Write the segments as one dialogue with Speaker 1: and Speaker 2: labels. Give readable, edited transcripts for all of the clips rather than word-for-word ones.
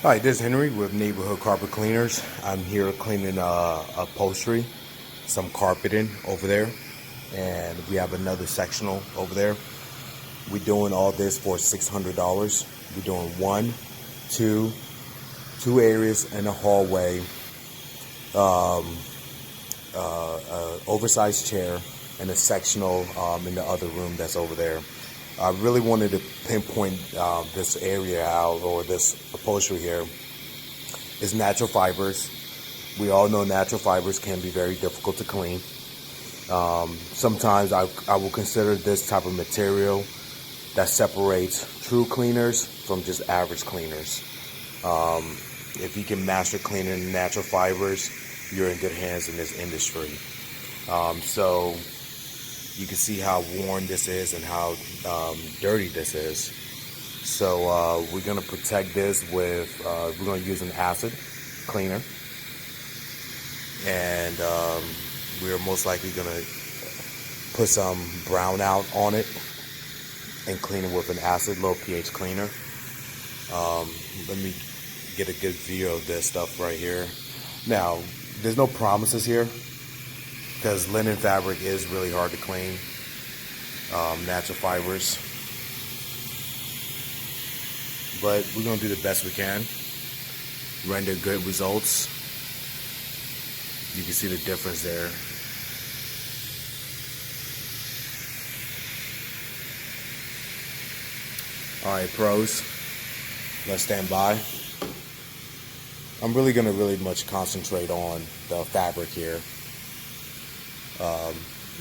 Speaker 1: Hi, this is Henry with Neighborhood Carpet Cleaners. I'm here cleaning upholstery, some carpeting over there, and we have another sectional over there. We're doing all this for $600. We're doing two areas in a hallway, oversized chair, and a sectional in the other room that's over there. I really wanted to pinpoint this area out, or this upholstery here. Is natural fibers. We all know natural fibers can be very difficult to clean. Sometimes I will consider this type of material that separates true cleaners from just average cleaners. If you can master cleaning natural fibers, you're in good hands in this industry. So you can see how worn this is and how dirty this is. So we're going to protect this with, we're going to use an acid cleaner. And we're most likely going to put some brown out on it and clean it with an acid, low pH cleaner. Let me get a good view of this stuff right here. Now, there's no promises here, because linen fabric is really hard to clean. Natural fibers. But we're going to do the best we can. Render good results. You can see the difference there. Alright, pros. Let's stand by. I'm really going to really much concentrate on the fabric here.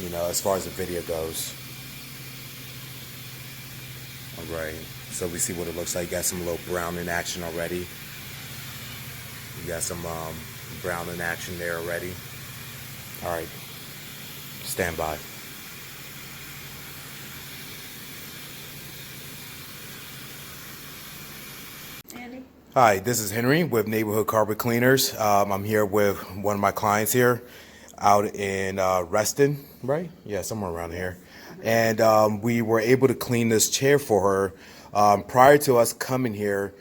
Speaker 1: You know, as far as the video goes. Alright, so we see what it looks like. Got some little brown in action already. You got some brown in action there already. Alright, stand by.
Speaker 2: Andy?
Speaker 1: Hi, this is Henry with Neighborhood Carpet Cleaners. I'm here with one of my clients here out in Reston, right? Yeah, somewhere around here. And we were able to clean this chair for her. Prior to us coming here,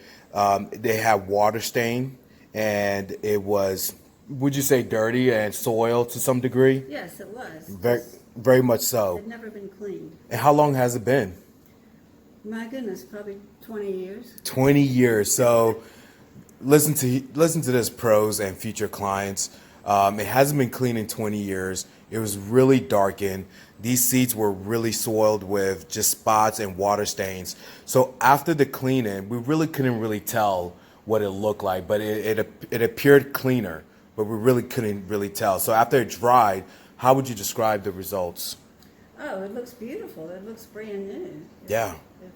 Speaker 1: they had water stain, and it was, would you say, dirty and soiled to some degree?
Speaker 2: Yes, it was.
Speaker 1: Very much so.
Speaker 2: It had never been cleaned.
Speaker 1: And how long has it been?
Speaker 2: My goodness, probably 20 years.
Speaker 1: 20 years. So listen to this, pros and future clients. It hasn't been cleaned in 20 years. It was really darkened. These seats were really soiled with just spots and water stains. So after the cleaning, we really couldn't really tell what it looked like, but it appeared cleaner, but we really couldn't really tell. So after it dried, how would you describe the results?
Speaker 2: Oh, it looks beautiful. It looks brand new.
Speaker 1: Yeah.
Speaker 2: If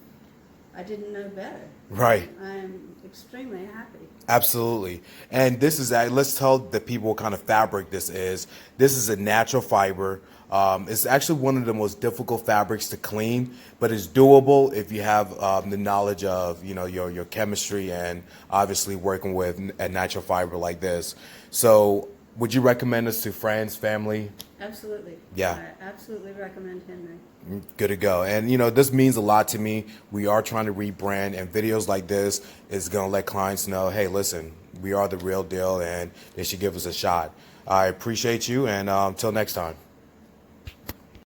Speaker 2: I didn't know better.
Speaker 1: Right.
Speaker 2: I'm extremely happy.
Speaker 1: Absolutely. And this is, let's tell the people what kind of fabric this is. This is a natural fiber. It's actually one of the most difficult fabrics to clean, but it's doable if you have the knowledge of, you know, your chemistry and obviously working with a natural fiber like this. So would you recommend this to friends, family?
Speaker 2: Absolutely.
Speaker 1: Yeah.
Speaker 2: I absolutely recommend Henry.
Speaker 1: Good to go. And you know, this means a lot to me. We are trying to rebrand, and videos like this is going to let clients know, hey, listen, we are the real deal and they should give us a shot. I appreciate you, and until next time.